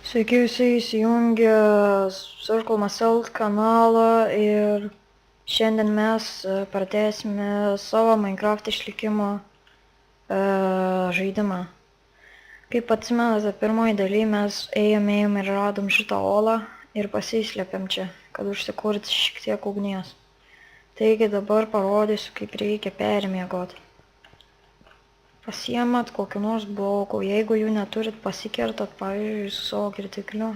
Sveiki visi įsijungę Circle Myself kanalą ir šiandien mes pratęsime savo Minecraft išlikimo žaidimą. Kaip atsimenate, pirmoji daly mes ėjom ir radom šitą olą ir pasislėpėm čia, kad užsikurti šiek tiek ugnies. Taigi dabar parodysiu, kaip reikia permiegoti. Pasiemat kokiu nors bloku, jeigu jų neturit, pasikertat, pavyzdžiui, su savo kritikliu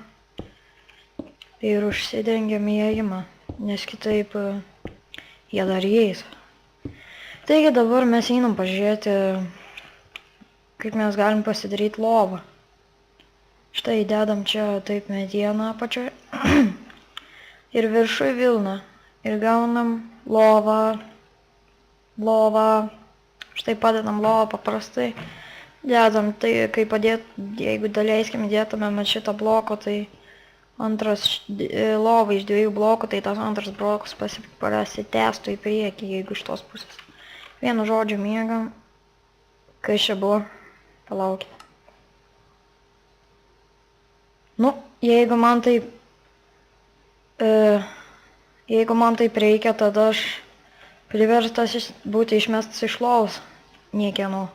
ir užsidengiam įėjimą, nes kitaip jie dar įeis. Taigi dabar mes einam pažiūrėti, kaip mes galim pasidaryti lovą. Štai dedam čia taip medieną apačioje ir viršui vilną ir gaunam lovą. Štai padedam lovą paprastai, dedam tai, kai jeigu daleiskim dėtumėm šitą bloką, tai antras lova iš dviejų blokų, tai tas antras blokas pasitęstų į priekį, jeigu iš tos pusės. Vienu žodžiu miegam. Kas čia buvo? Palaukit. Nu, jeigu man taip reikia, tada aš priverstas būti išmestas iš lovos. Niekieno.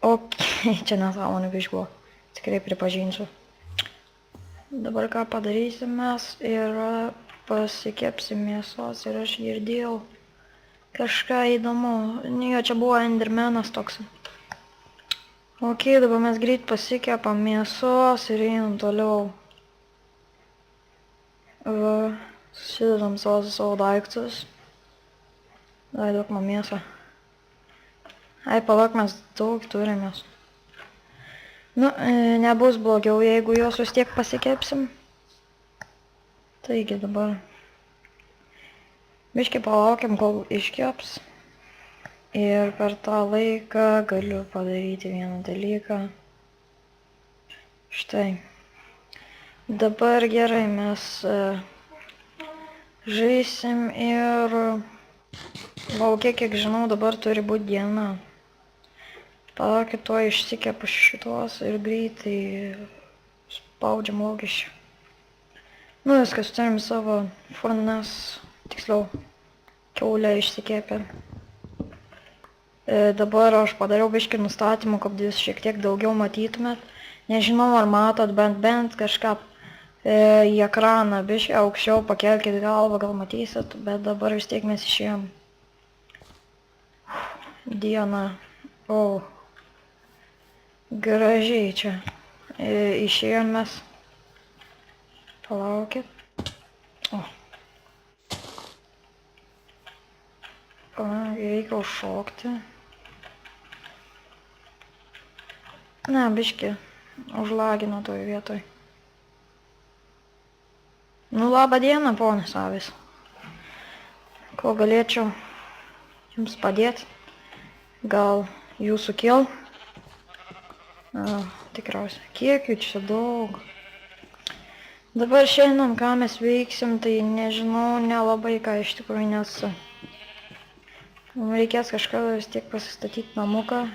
Okei, čia nesąmonė biškį buvo. Tikrai pripažinsiu. Dabar ką padarysim mes ir pasikepsim mėsos ir aš girdėjau kažką įdomu. Jo, čia buvo Endermanas toks. Okei, dabar mes greit pasikepam mėsos ir einam toliau. Susidedam savo daiktus. Dai, duok man mėsą. Ai, palauk, mes daug turimės. Nu, nebus blogiau, jeigu juos vis tiek pasikepsim. Taigi dabar biškį palaukiam, kol iškeps. Ir per tą laiką galiu padaryti vieną dalyką. Štai. Dabar gerai, mes žaisim ir laukia, kiek žinau, dabar turi būti diena. Palaukit, to išsikepu šitos ir greitai spaudžiam lūkesčių. Nu, viskas, turim savo furnas, tiksliau, kiaulę išsikepę. Dabar aš padariau biškį nustatymų, kad jūs šiek tiek daugiau matytumėt. Nežinau, ar matot bent kažką į ekraną, biškį aukščiau pakelkit galvą, gal matysit, bet dabar vis tiek mes išėjom. Diena. O. Gražiai čia. Išėjom mes. Palaukit. O. Reikia užšokti. Ne, biškį. Užlagino toj vietoj. Nu, labą dieną, ponas avis. Ko galėčiau jums padėti? Gal jūsų kiel? Tikriausiai. Kiek jų čia daug? Dabar šiandien, ką mes veiksim, tai nežinau, nelabai ką iš tikrųjų, nes mums reikės kažkada vis tiek pasistatyti namuką,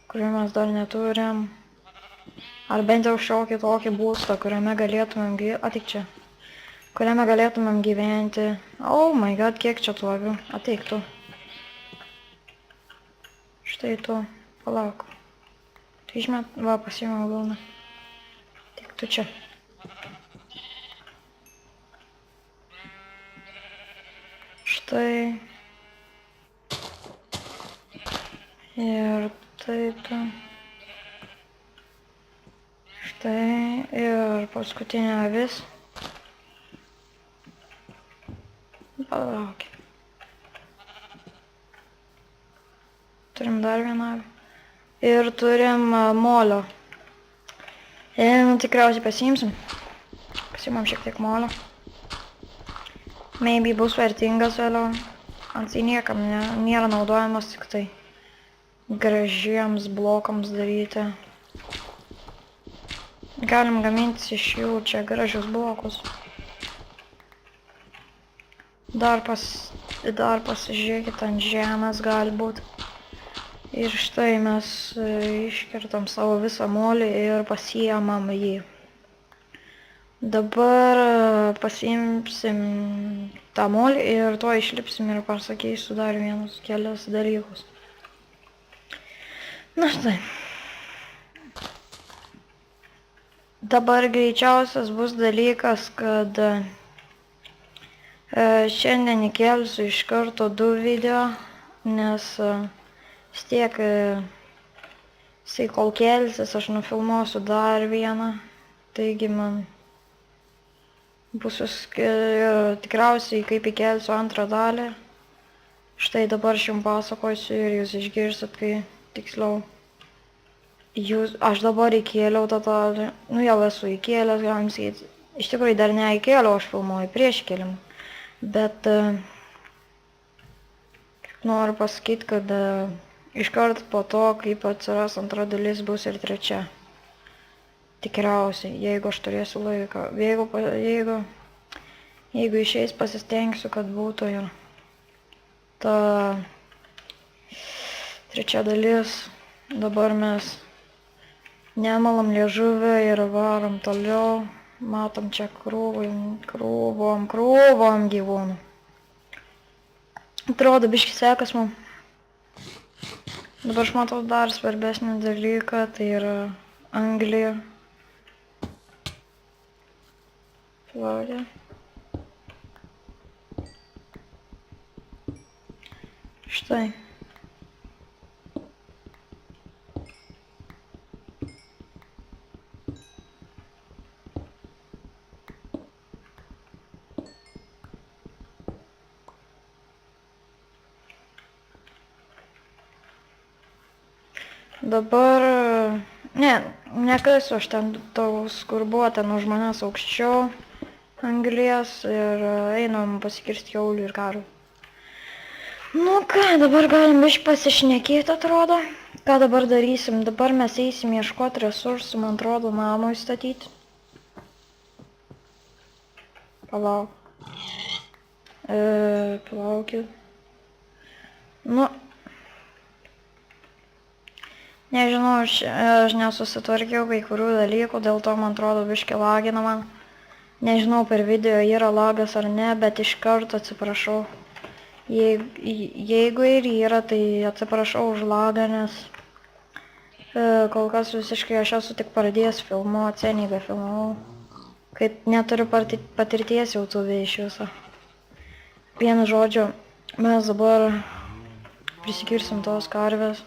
kurį mes dar neturim. Ar bent jau šiokį tokį būstą, kuriame galėtumėm kuriame galėtumėm gyventi. Oh my god, kiek čia tų avių. Ateik tu. Štai tu. Palauk. Tu išmet, va, pasiėmiau vilną. Tik tu čia. Štai. Ir taip. Štai. Ir paskutinė avis. Palauk. Turim dar vieną avį. Ir turim molio. Tikriausiai pasiimsim. Pasiimam šiek tiek molio. Maybe bus vertingas vėliau. Tai niekam nėra naudojamas, tik tai gražiems blokams daryti. Galim gamintis iš jų čia gražius blokus. Dar pasižiūrėkit, ant žemės gali būt. Ir štai mes iškertam savo visą molį ir pasiemam jį. Dabar pasiimsim tą molį ir to išlipsim ir pasakysiu dar kelias dalykus. Na štai. Dabar greičiausias bus dalykas, kad šiandien įkelsiu iš karto 2 video, nes vis tiek jisai kol kelsis, aš nufilmuosiu dar vieną, taigi man bus tikriausiai kaip įkelsiu antrą dalį. Štai dabar aš jums pasakosiu ir jūs išgirsit, kai tiksliau. Aš dabar įkėliau tą dalį, nu jau esu įkėlęs, galim sakyti. Iš tikrųjų dar neįkėliau, aš filmuoju prieš įkėlimą. Bet noriu pasakyti, kad iškart po to, kaip atsiras antra dalis, bus ir trečia. Tikriausiai, jeigu aš turėsiu laiką. Jeigu išeis, pasistengsiu, kad būtų ir ta trečia dalis. Dabar mes nemalam liežuvę ir varom toliau. Matom čia krūvom gyvūnų. Atrodo, biški sekas man. Dabar aš matau dar svarbesnį dalyką, tai yra anglį. Palaukite. Štai. Dabar, nekasiu aš ten tos, kur buvo ten už manęs aukščiau anglies ir einam pasikirsti kiaulių ir karvių. Nu ką, dabar galim biškį pasišnekėti, atrodo. Ką dabar darysim? Dabar mes eisim ieškoti resursų, man atrodo, namui statyti. Palauk. Palaukit. Nu. Nežinau, aš nesusitvarkiau kai kurių dalykų, dėl to man atrodo biškį lagina man. Nežinau, per video yra lagas ar ne, bet iš karto atsiprašau. Jeigu ir yra, tai atsiprašau už lagą, nes kol kas visiškai aš esu tik pradėjęs filmuoti, seniai be filmavau. Kai neturiu patirties YouTube iš viso. Vienu žodžiu, mes dabar prisikirsim tos karvės,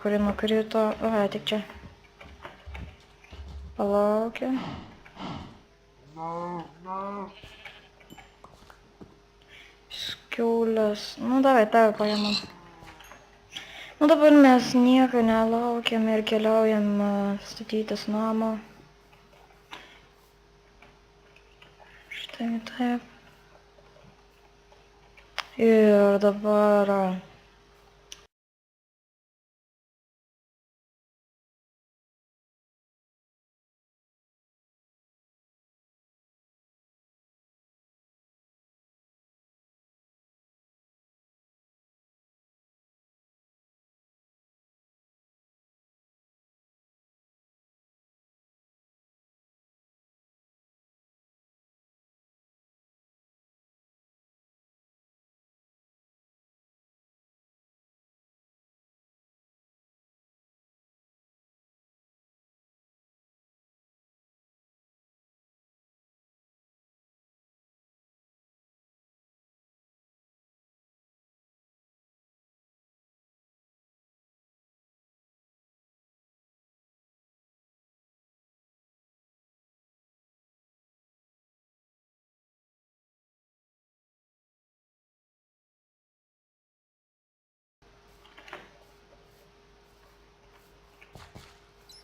kuri nukrito. Tik čia. Palaukė. Kiaulės. Nu, davai, tave paėmam. Nu, dabar mes nieko nelaukiam ir keliaujam statytis namą. Štai taip. Ir dabar...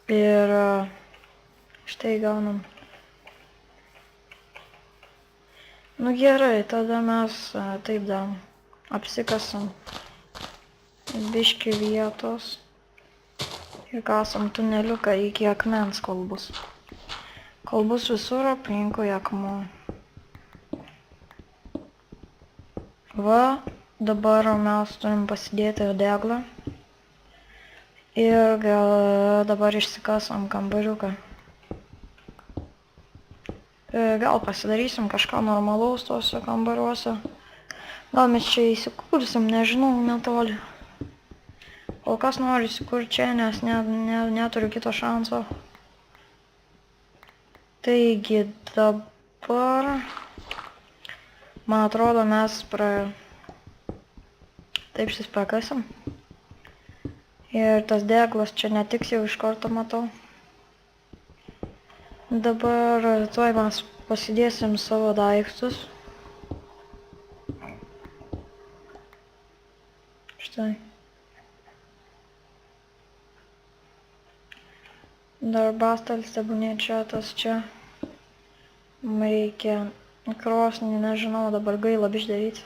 Ir štai gaunam. Nu gerai, tada mes taip darom. Apsikasam biškį vietos ir kasam tuneliuką iki akmens, kol bus. Kol bus visur aplinkui akmuo. Va, dabar mes turim pasidėti deglą. Ir gal dabar išsikasam kambariuką. Gal pasidarysim kažką normalaus tuose kambariuose. Gal mes čia įsikursim, nežinau, netoli. Kol kas noriu įsikurti čia, nes neturiu kito šanso. Taigi dabar, man atrodo, mes taip pakasim. Ir tas deglas čia netiks jau iš karto matau. Dabar tuoj mes pasidėsim savo daiktus. Štai. Dar bastalis tebūnė čia, tas čia. Man reikia krosnį, nežinau, dabar gaila biškį daryti.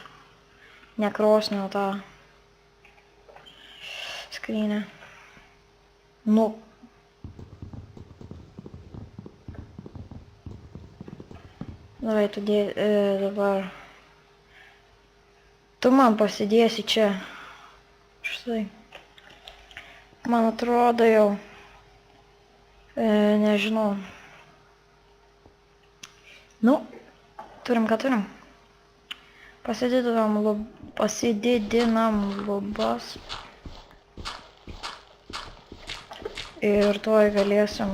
Ne krosnį, o tą skrynę. Nu. Davai, tu dabar. Tu man pasidėsi čia. Štai. Man atrodo jau. Nežinau. Nu, turim ką turim. Pasididinam lubas. Ir tuoj galėsim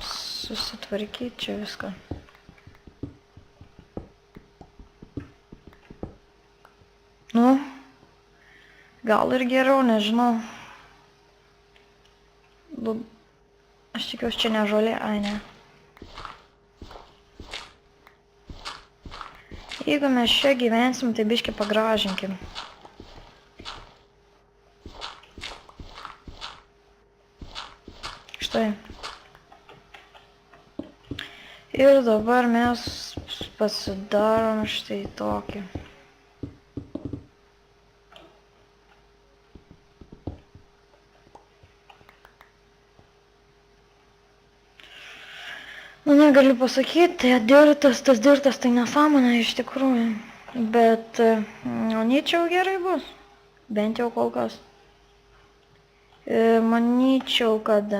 susitvarkyti čia viską. Nu, gal ir geriau, nežinau. Aš tikiuosi, čia ne žolė, ai ne. Jeigu mes čia gyvensim, tai biškį pagražinkim. Štai. Ir dabar mes pasidarom štai tokį. Nu, negaliu pasakyti, tas dirtas tai nesąmonė iš tikrųjų. Bet, manyčiau, gerai bus. Bent jau kol kas. Manyčiau, kad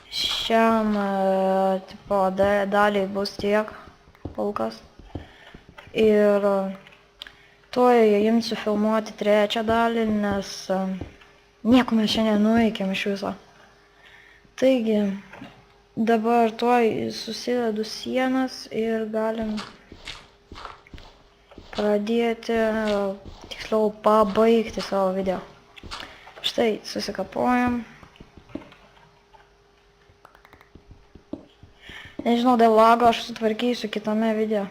šiam tipo daliai bus tiek kol kas. Ir tuoj imsiu filmuoti trečią dalį, nes nieko mes šiandien nuveikėm iš viso. Taigi, dabar tuoj susidedu sienas ir galim pradėti, tiksliau pabaigti savo video. Štai, susikapojam. Nežinau, dėl lago aš sutvarkysiu kitame video.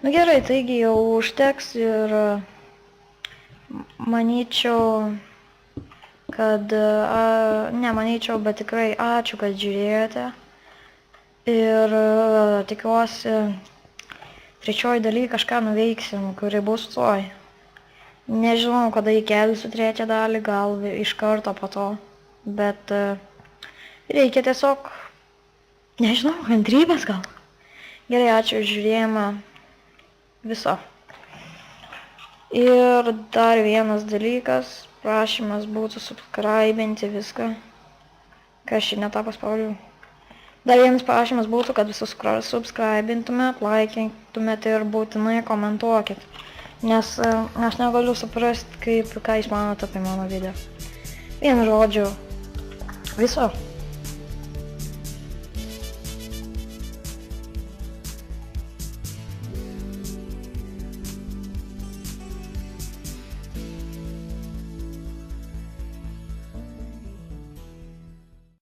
Nu gerai, taigi jau užteks ir manyčiau, kad, nemanyčiau, bet tikrai ačiū, kad žiūrėjote. Ir tikiuosi, trečioji daly kažką nuveiksim, kuri bus tuoj. Nežinau, kada įkelsiu trečią dalį, gal iš karto po to. Bet reikia tiesiog, nežinau, kantrybės gal. Gerai, ačiū už žiūrėjimą. Viso. Ir dar vienas dalykas. Prašymas būtų subscribinti viską. Ką aš ne tą paspaudžiau. Dar vienas prašymas būtų, kad visus subscribintumėt, laikintumėt ir būtinai komentuokit. Nes aš negaliu suprasti, ką jūs manote apie mano video. Vienu žodžiu. Viso.